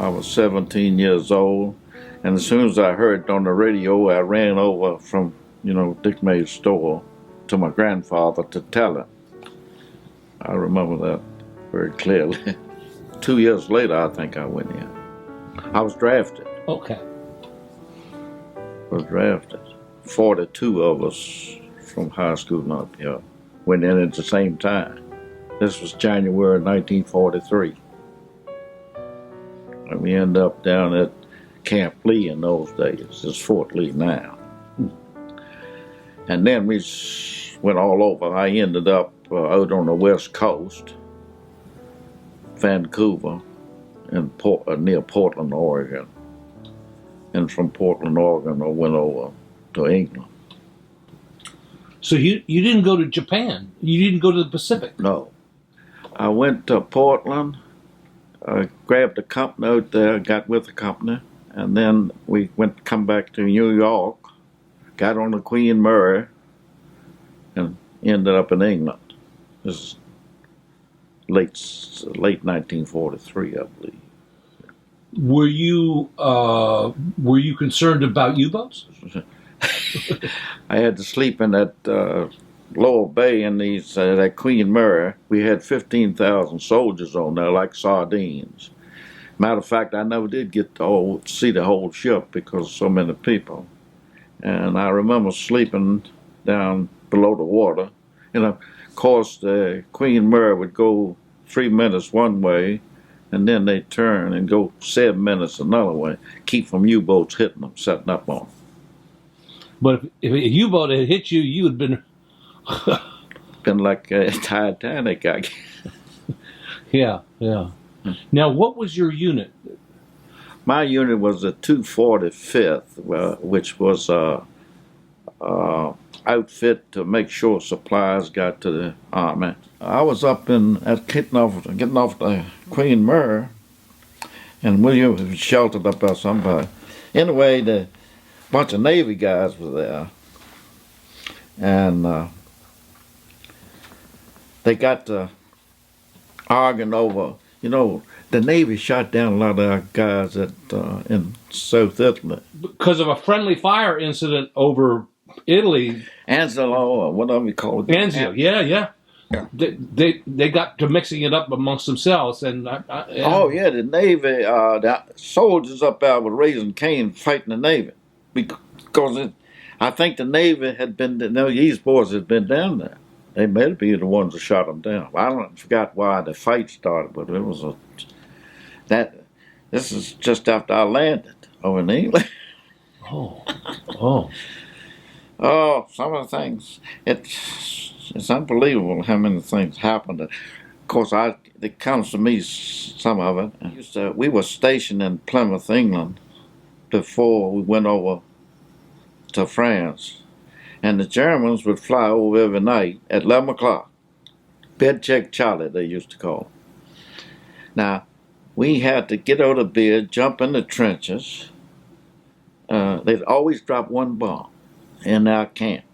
I was 17 years old, and as soon as I heard it on the radio, I ran over from, Dick May's store to my grandfather to tell him. I remember that very clearly. 2 years later, I think I went in. I was drafted. Okay. 42 of us from high school up here went in at the same time. This was January 1943. And we ended up down at Camp Lee in those days. It's Fort Lee now. And then we went all over. I ended up out on the West Coast, Vancouver, and near Portland, Oregon. And from Portland, Oregon, I went over to England. So you didn't go to Japan? You didn't go to the Pacific? No. I went to Portland, grabbed a company out there, got with the company, and then we come back to New York, got on the Queen Mary, and ended up in England. This is late 1943, I believe. Were you concerned about U-boats? I had to sleep in that lower bay in that Queen Mary. We had 15,000 soldiers on there like sardines. Matter of fact, I never did get to see the whole ship because of so many people. And I remember sleeping down below the water. Of course, the Queen Mary would go 3 minutes one way, and then they turn and go 7 minutes another way, keep from U-boats hitting them, setting up on them. But if a U-boat had hit you, you had been... been like a Titanic, I guess. Yeah. Now, what was your unit? My unit was the 245th, which was outfit to make sure supplies got to the army. I was up getting off the Queen Mary, and William was sheltered up by somebody. Anyway, the bunch of Navy guys were there, and they got to arguing over, the Navy shot down a lot of our guys in South Italy. Because of a friendly fire incident over Italy. Anzio, or whatever you call it. Anzio, yeah. They got to mixing it up amongst themselves. And the Navy, the soldiers up there were raising Cain fighting the Navy. Because I think the Navy these boys had been down there. They may be the ones that shot them down. I forgot why the fight started, but it was this is just after I landed over in England. Oh, some of the things. It's unbelievable how many things happened. Of course, it comes to me, some of it. We were stationed in Plymouth, England, before we went over to France. And the Germans would fly over every night at 11 o'clock. Bed check Charlie, they used to call it. Now, we had to get out of bed, jump in the trenches. They'd always drop one bomb in our camp.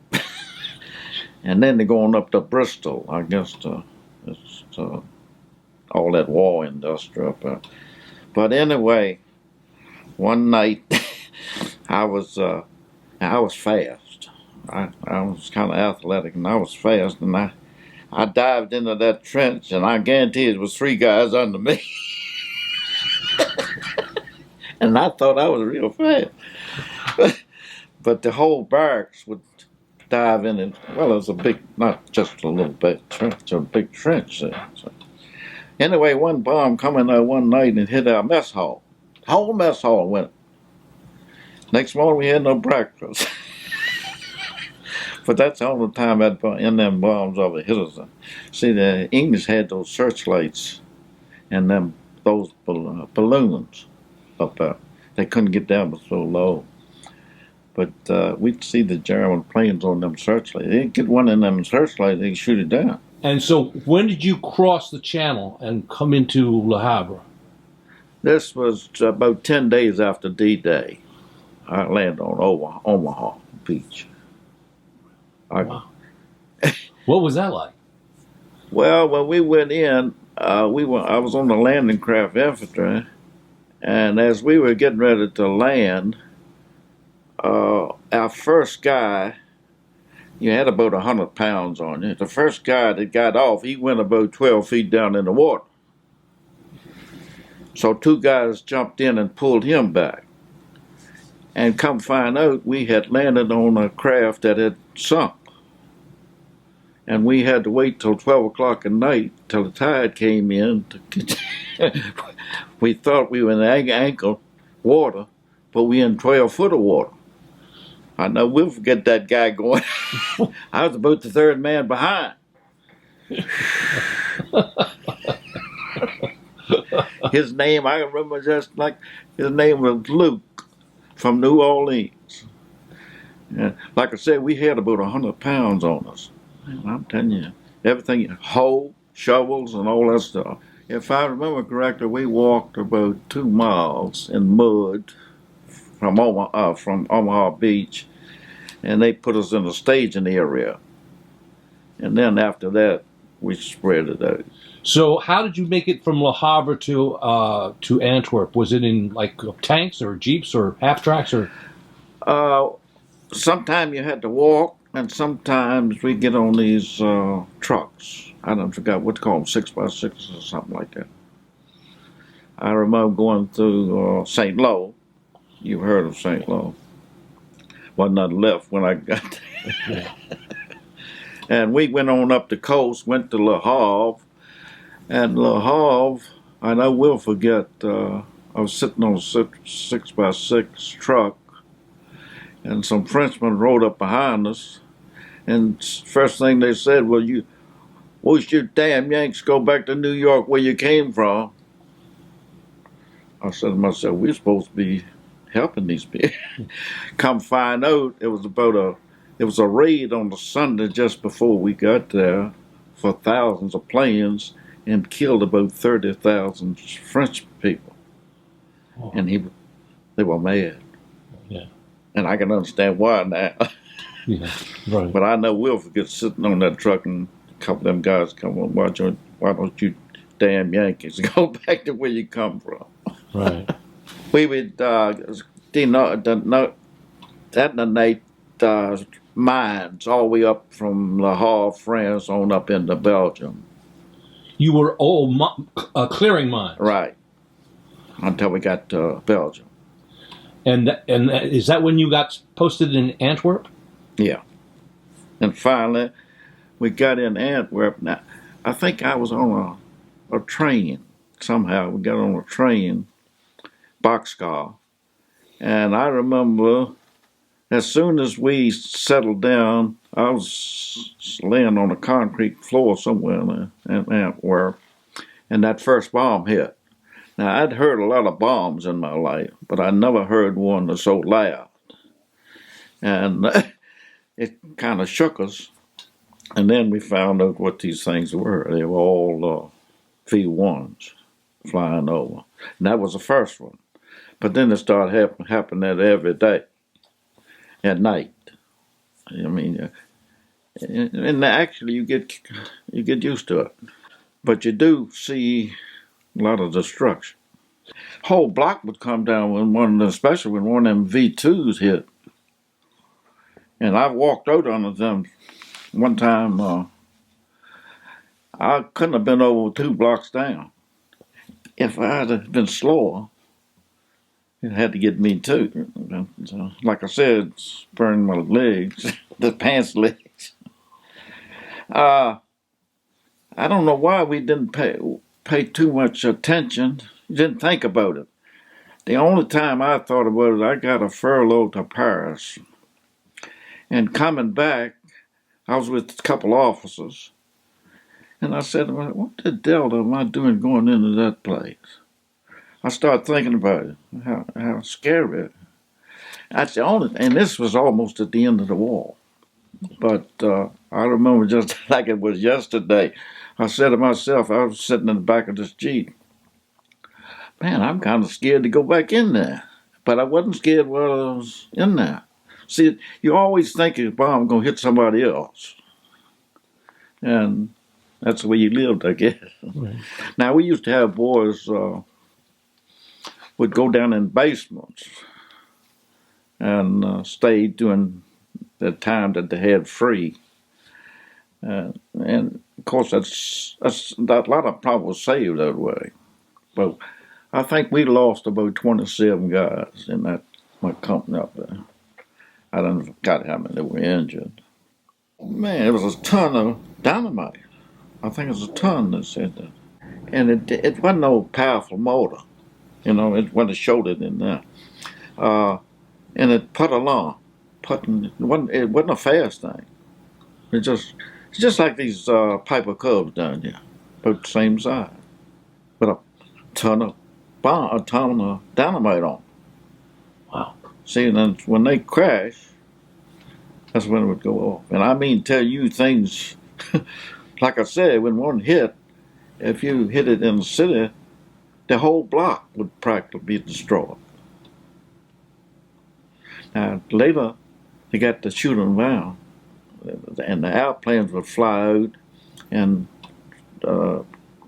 And then they're going up to Bristol, I guess, all that war industry up there. But anyway, one night, I was fast. I was kind of athletic, and I was fast, and I dived into that trench, and I guarantee it was 3 guys under me. And I thought I was real fast. But the whole barracks would dive in, and well, it was a big, not just a little bit trench, a big trench there. So, anyway, one bomb come in there one night and hit our mess hall. The whole mess hall went. Next morning we had no breakfast. But that's the only time in them bombs ever hit us. See, the English had those searchlights and those balloons up there. They couldn't get down but so low. But we'd see the German planes on them searchlights. They'd get one in them searchlights, they'd shoot it down. And so when did you cross the channel and come into Le Havre? This was about 10 days after D-Day. I landed on Omaha Beach. Wow. What was that like? Well, when we went in, I was on the landing craft infantry, And as we were getting ready to land, our first guy, you had about 100 pounds on you. The first guy that got off, he went about 12 feet down in the water. So two guys jumped in and pulled him back. And come find out, we had landed on a craft that had sunk. And we had to wait till 12 o'clock at night till the tide came in. We thought we were in ankle water, but we in 12 foot of water. I know we'll forget that guy going. I was about the third man behind. His name, I remember just like, his name was Luke from New Orleans. And like I said, we had about 100 pounds on us. And I'm telling you, everything, hoe, shovels, and all that stuff. If I remember correctly, we walked about 2 miles in mud from Omaha Beach, and they put us in a staging area. And then after that, we spread it out. So how did you make it from Le Havre to Antwerp? Was it in like tanks or jeeps or half tracks or? Sometimes you had to walk, and sometimes we get on these trucks. I don't forget what to call them, 6x6 or something like that. I remember going through St. Lo. You've heard of St. Lo. Wasn't nothing left when I got there. Yeah. And we went on up the coast, went to Le Havre. And Le Havre, I know we'll forget, I was sitting on a 6x6 truck, and some Frenchmen rode up behind us. And first thing they said, well, most you damn Yanks go back to New York where you came from. I said to myself, we're supposed to be helping these people. Come find out, it was a raid on the Sunday just before we got there for thousands of planes and killed about 30,000 French people. Oh. And they were mad. Yeah. And I can understand why now. Yeah, right. But I know we'll forget sitting on that truck and a couple of them guys come on, why don't you damn Yankees go back to where you come from? Right. We would detonate mines all the way up from Le Havre, France, on up into Belgium. You were clearing mines. Right. Until we got to Belgium. And is that when you got posted in Antwerp? Yeah. And finally, we got in Antwerp. Now, I think I was on a train. Somehow we got on a train, boxcar. And I remember as soon as we settled down, I was laying on a concrete floor somewhere in Antwerp, and that first bomb hit. Now, I'd heard a lot of bombs in my life, but I never heard one that's so loud. And it kind of shook us. And then we found out what these things were. They were all V1s flying over. And that was the first one. But then it started happening every day, at night. I mean, and actually you get used to it. But you do see a lot of destruction. Whole block would come down especially when one of them V2s hit. And I walked out under them one time. I couldn't have been over 2 blocks down. If I had been slower, it had to get me too. So, like I said, burning my legs, the pants legs. I don't know why we didn't pay too much attention. Didn't think about it. The only time I thought about it, I got a furlough to Paris. And coming back, I was with a couple officers. And I said, what the devil am I doing going into that place? I started thinking about it, how scary. That's the only thing. And this was almost at the end of the war. But I remember just like it was yesterday. I said to myself, I was sitting in the back of this Jeep. Man, I'm kind of scared to go back in there. But I wasn't scared while I was in there. See, you always think a bomb going to hit somebody else. And that's the way you lived, I guess. Right. Now, we used to have boys would go down in basements and stay during the time that they had free. And of course, that a lot of people was saved that way. But I think we lost about 27 guys in my company up there. I don't forgot how many were injured. Man, it was a ton of dynamite. I think it was a ton that said that. And it wasn't no powerful motor. It wasn't a shoulder in there. And it put along. It wasn't a fast thing. It's just like these Piper Cubs down here, about the same size, with a ton of dynamite on. Wow. See, and then when they crash, that's when it would go off. And I mean, tell you things, like I said, when one hit, if you hit it in the city, the whole block would practically be destroyed. Now, later, they got to shoot them down, and the airplanes would fly out and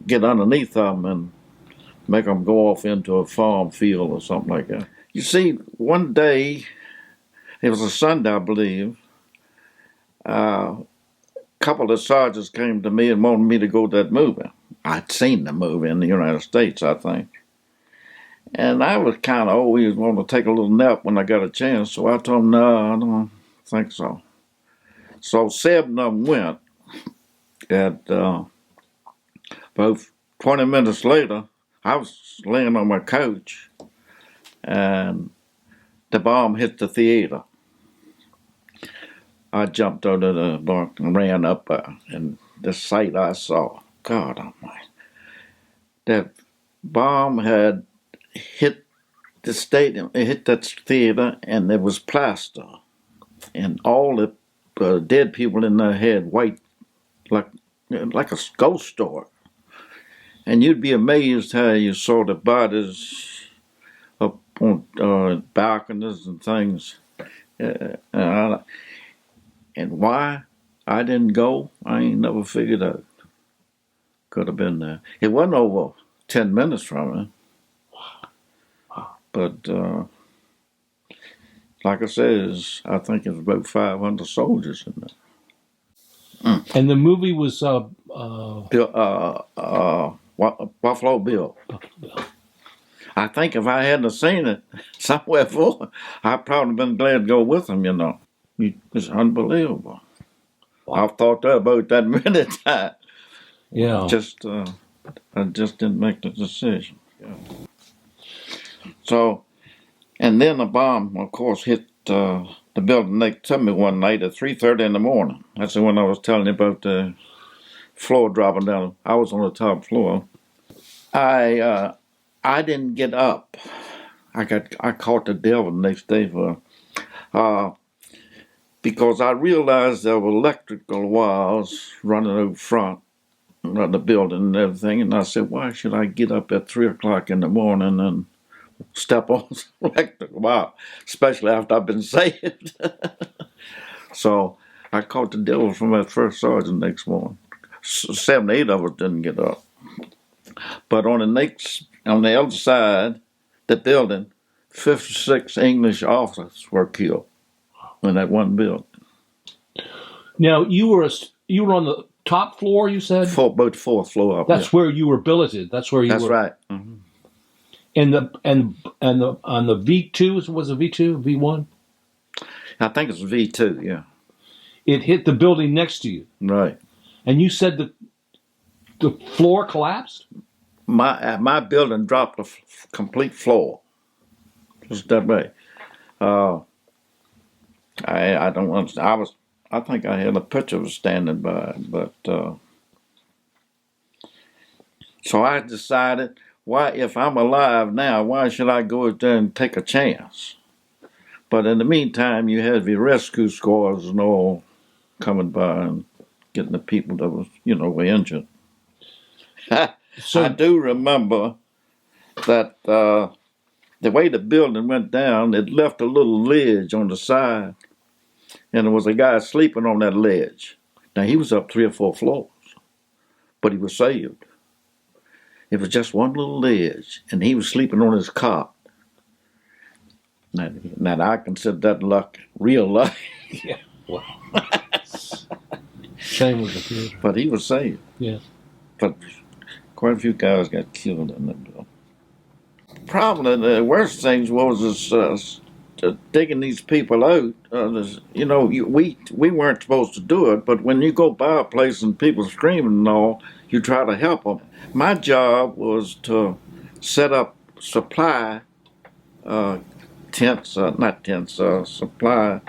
get underneath them and make them go off into a farm field or something like that. You see, one day, it was a Sunday, I believe, a couple of sergeants came to me and wanted me to go to that movie. I'd seen the movie in the United States, I think. And I was kind of always wanting to take a little nap when I got a chance, so I told them, no, I don't think so. So 7 of them went, and about 20 minutes later, I was laying on my couch, and the bomb hit the theater. I jumped out of the bunk and ran up there, and the sight I saw, God almighty, that bomb had hit the stadium, it hit that theater, and there was plaster, and all the dead people in there had white, like a ghost story. And you'd be amazed how you saw the bodies up on balconies and things. And why I didn't go, I ain't never figured out. Could have been there. It wasn't over 10 minutes from it. But like I said, I think it's about 500 soldiers in there. And the movie was Buffalo Bill. I think if I hadn't seen it somewhere before, I'd probably been glad to go with him, It's unbelievable. Wow. I've thought about that many times. Yeah. I just didn't make the decision. Yeah. So, and then the bomb, of course, hit the building next to me one night at 3:30 in the morning. That's the one I was telling you about the floor dropping down. I was on the top floor. I didn't get up. I caught the devil the next day because I realized there were electrical wires running out front of the building and everything, and I said, why should I get up at 3 o'clock in the morning and step on electrical wire, especially after I've been saved? So I caught the devil from that first sergeant next morning. 7, 8 of us didn't get up. But on the other side, the building, 56 English officers were killed in that one building. Now you were on the top floor, you said? About the 4th floor up. That's where you were billeted. That's where you That's were. right. Mm-hmm. And on the V2, was it V2, V1? I think it's V2, yeah. It hit the building next to you. Right. And you said the floor collapsed? My building dropped the complete floor. Just that way. I don't understand. I think I had a picture of standing by it, but so I decided, if I'm alive now, why should I go out there and take a chance? But in the meantime, you had the rescue squads and all coming by and getting the people that were injured. So I do remember that the way the building went down, it left a little ledge on the side, and there was a guy sleeping on that ledge. Now, he was up 3 or 4 floors, but he was saved. It was just one little ledge, and he was sleeping on his cot. Now I consider that luck, real luck. Yeah. Well, same with the theater. But he was saved. Yeah. But quite a few guys got killed in it. Probably the worst things was digging these people out. We weren't supposed to do it, but when you go by a place and people screaming and all, you try to help them. My job was to set up supply tents, not tents, supply.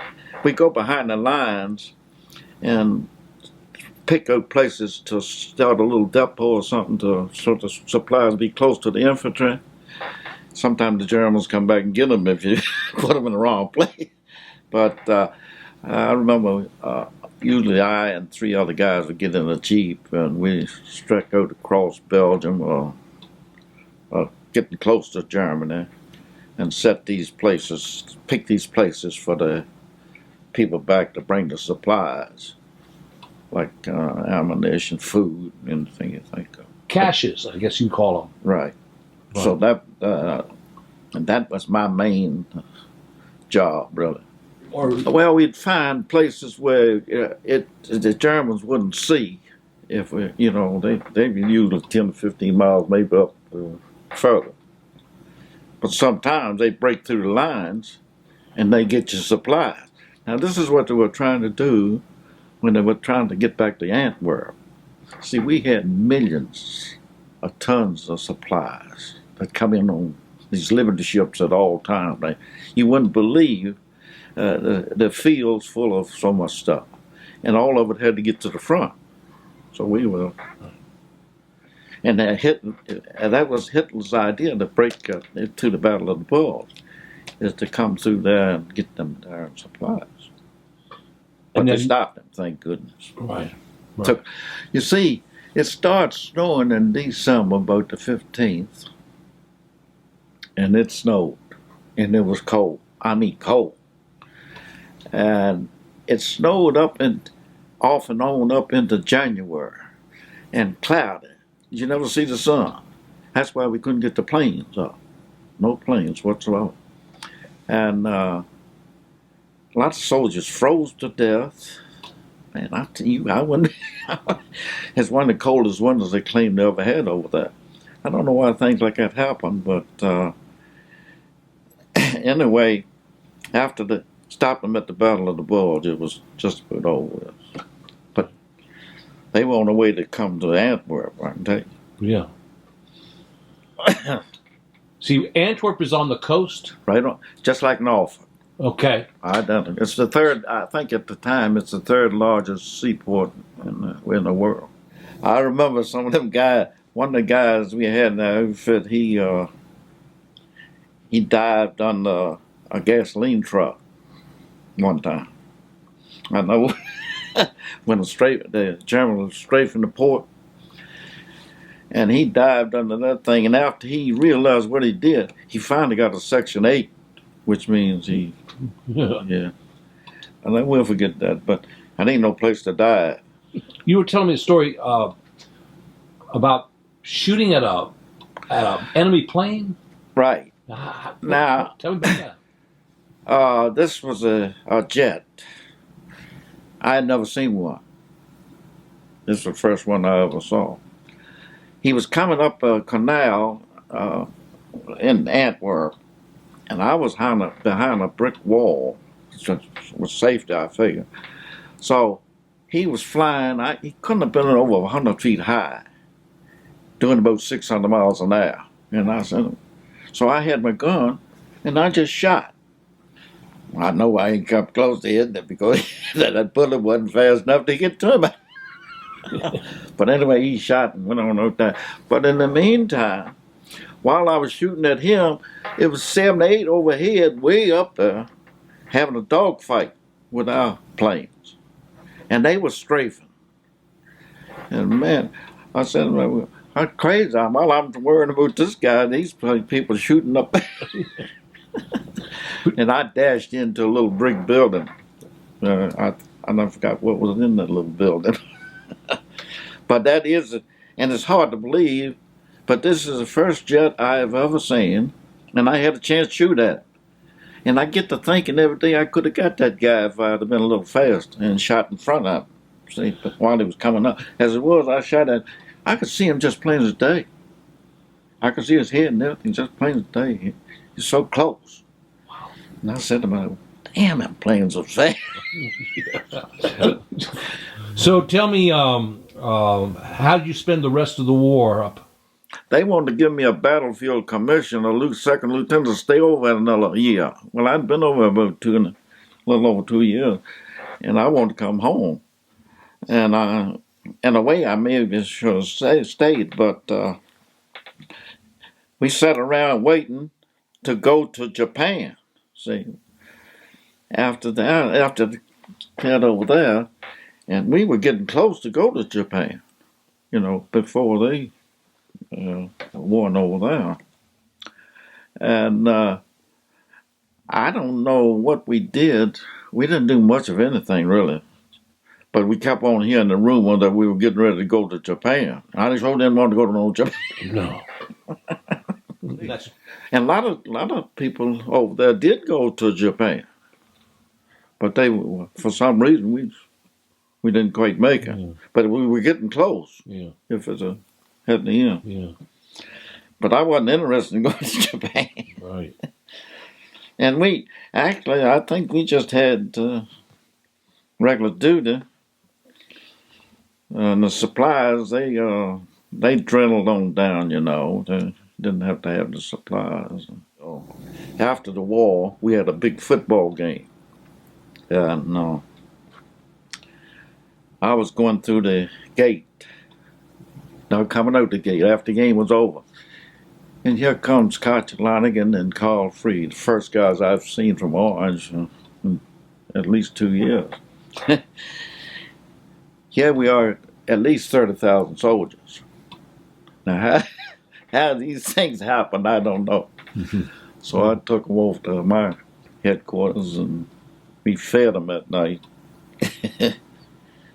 We go behind the lines and pick out places to start a little depot or something so the supplies be close to the infantry. Sometimes the Germans come back and get them if you put them in the wrong place. But I remember usually I and 3 other guys would get in a Jeep and we struck out across Belgium or getting close to Germany and pick these places for the people back to bring the supplies, like ammunition, food, anything you think of. Caches, I guess you call them. Right. So that was my main job, really. Well, we'd find places where the Germans wouldn't see if they'd be usually 10 to 15 miles, maybe up further. But sometimes they break through the lines and they get your supplies. Now, this is what they were trying to do when they were trying to get back to Antwerp. See, we had millions of tons of supplies that come in on these Liberty ships at all times. You wouldn't believe the fields full of so much stuff. And all of it had to get to the front. So we were... And that was Hitler's idea to break to the Battle of the Bulge, is to come through there and get them their supplies. But they stopped them, thank goodness. Right. So, you see, it starts snowing in December, about the 15th, and it snowed, and it was cold. I mean cold. And it snowed off and on up into January, and cloudy. You never see the sun. That's why we couldn't get the planes up. No planes whatsoever. And lots of soldiers froze to death. And I tell you, I wouldn't. It's one of the coldest winters they claim they ever had over there. I don't know why things like that happen, but anyway, after they stopped them at the Battle of the Bulge, it was just about over with. But they were on the way to come to Antwerp, I can tell you. Yeah. See, Antwerp is on the coast? Right on, just like Norfolk. Okay. It's the third, I think at the time, it's the 3rd largest seaport in the world. I remember some of them guys, one of the guys we had in the outfit, he dived on a gasoline truck one time. I know when the German was strafing the port, and he dived under that thing, and after he realized what he did, he finally got a Section 8, which means he, yeah. And I will forget that, but I ain't no place to die. You were telling me a story about shooting at a enemy plane? Right. Now, tell me about that. This was a jet. I had never seen one. This was the first one I ever saw. He was coming up a canal in Antwerp, and I was behind a brick wall, which was safety, I figured. So he was flying. He couldn't have been over 100 feet high, doing about 600 miles an hour. And so I had my gun, and I just shot. I know I ain't come close to hitting it because that bullet wasn't fast enough to get to him. But anyway, he shot and went on like that. But in the meantime, while I was shooting at him, it was 7 or 8 overhead, way up there, having a dogfight with our planes. And they were strafing. And man, I said, how crazy I'm. While I'm worrying about this guy, these people shooting up. And I dashed into a little brick building. I never forgot what was in that little building. But that is, and it's hard to believe, but this is the first jet I have ever seen, and I had a chance to shoot at it. And I get to thinking every day I could have got that guy if I'd have been a little faster and shot in front of him. See, but while he was coming up. As it was, I shot at, I could see him just plain as day. I could see his head and everything just plain as day. He's so close. And I said to myself, damn, that plane's so fast. So tell me, how did you spend the rest of the war up? They wanted to give me a battlefield commission, a second lieutenant, to stay over another year. Well, I'd been over about a little over 2 years, and I wanted to come home. And in a way, I maybe should have stayed, but we sat around waiting to go to Japan. See, after the head over there, and we were getting close to go to Japan, before they won over there. And I don't know what we did. We didn't do much of anything, really. But we kept on hearing the rumor that we were getting ready to go to Japan. I just didn't want to go to no Japan. No. And a lot of people over there did go to Japan. But they, for some reason, we didn't quite make it. Yeah. But we were getting close. Yeah. If it's at the end. Yeah. But I wasn't interested in going to Japan. Right. And I think we just had regular duty. And the supplies, they dwindled on down, They didn't have to have the supplies. So after the war, we had a big football game. And I was going through the gate. Now coming out the gate after the game was over. And here comes Koch Lanigan and Carl Freed, the first guys I've seen from Orange in at least 2 years. Here we are, at least 30,000 soldiers. Now, how these things happened, I don't know. So I took them over to my headquarters and we fed them at night.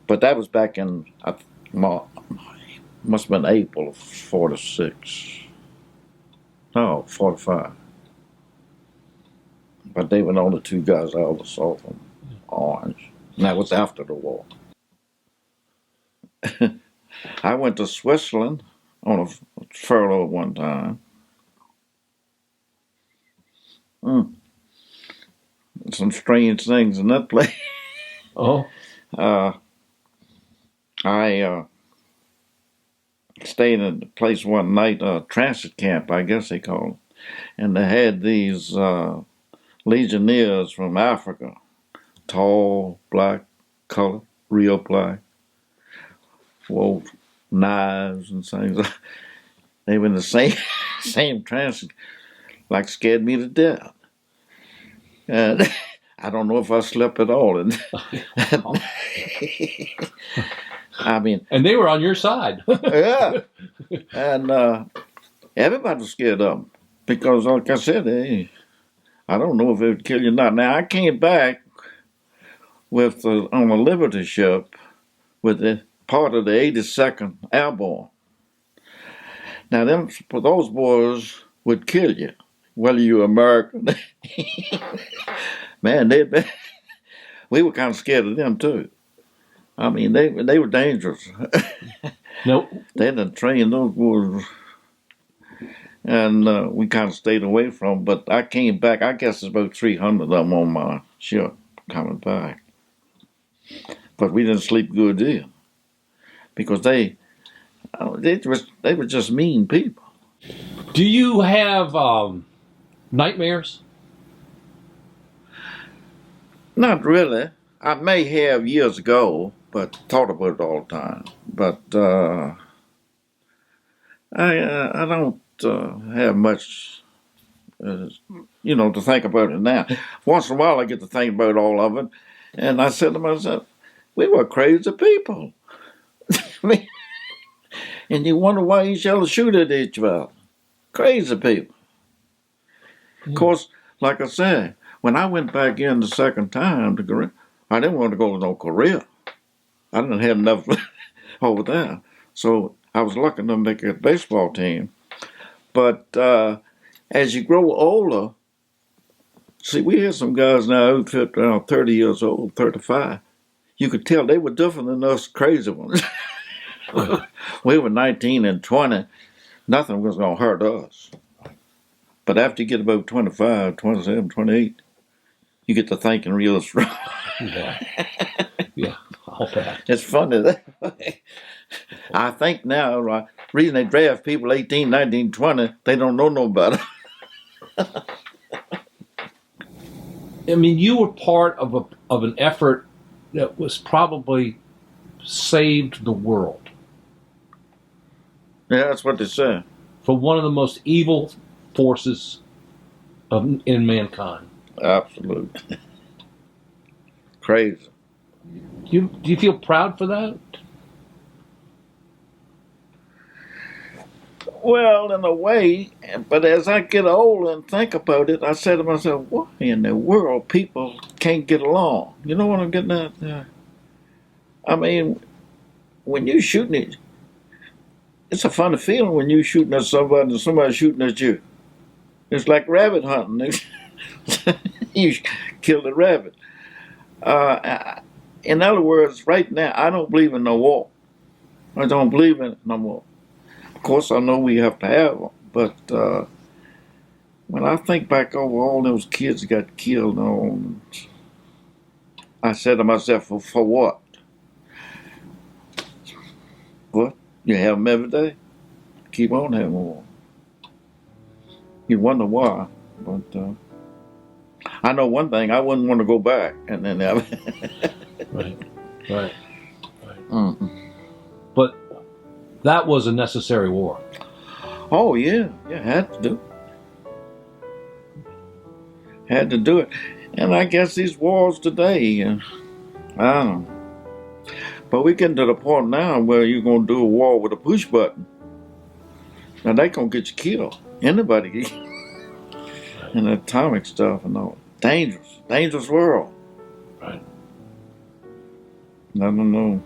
But that was back in, must have been April of 46. No, 45. But they were the only two guys I ever saw from Orange. And that was after the war. I went to Switzerland on a furlough one time. Some strange things in that place. Oh. I stayed in the place one night, transit camp, I guess they call it. And they had these legionnaires from Africa. Tall, black, color, real black. Wore knives and things. They were in the same transit, like scared me to death. And I don't know if I slept at all. And I mean, and they were on your side. Yeah, and everybody was scared of them because, like I said, I don't know if they would kill you or not. Now I came back on a Liberty ship with the part of the 82nd Airborne. Now those boys would kill you, whether you're American. Man, we were kind of scared of them too. I mean, they were dangerous. Nope. They didn't train those boys, and we kind of stayed away from them. But I came back. I guess there's about 300 of them on my ship coming back. But we didn't sleep good either, because they were just mean people. Do you have nightmares? Not really. I may have years ago, but thought about it all the time. But I don't have much, to think about it now. Once in a while, I get to think about all of it, and I said to myself, "We were crazy people." And you wonder why each other shoot at each other. Crazy people. Of course, like I said, when I went back in the second time to Korea, I didn't want to go to no Korea. I didn't have enough over there. So I was lucky to make a baseball team. But as you grow older, See, we had some guys now who around 30 years old, 35. You could tell they were different than us crazy ones. We were 19 and 20. Nothing was going to hurt us. But after you get about 25, 27, 28, you get to thinking real strong. Yeah. Yeah, I'll bet. It's funny that way. I think now, right, the reason they draft people 18, 19, 20, they don't know no better. I mean, you were part of an effort that was probably saved the world Yeah, that's what they say. from one of the most evil forces in mankind. Absolutely. Crazy. Do you feel proud for that? Well, in a way, but as I get older and think about it, I say to myself, why in the world people can't get along? You know what I'm getting at? I mean, when you're shooting it, it's a funny feeling when you're shooting at somebody and somebody's shooting at you. It's like rabbit hunting. You kill the rabbit. In other words, right now, I don't believe in no war. I don't believe in it no more. Of course, I know we have to have them, but when I think back over all those kids that got killed, I said to myself, for what? What? You have them every day? Keep on having more. You wonder why, but I know one thing, I wouldn't want to go back and then have Right. Right. Mm-mm. But that was a necessary war. Oh, yeah, had to do it. Had to do it. And I guess these wars today, I don't know. But we're getting to the point now where you're going to do a war with a push button. Now, they going to get you killed. Anybody. And atomic stuff and all. Dangerous. Dangerous world. Right. I don't know.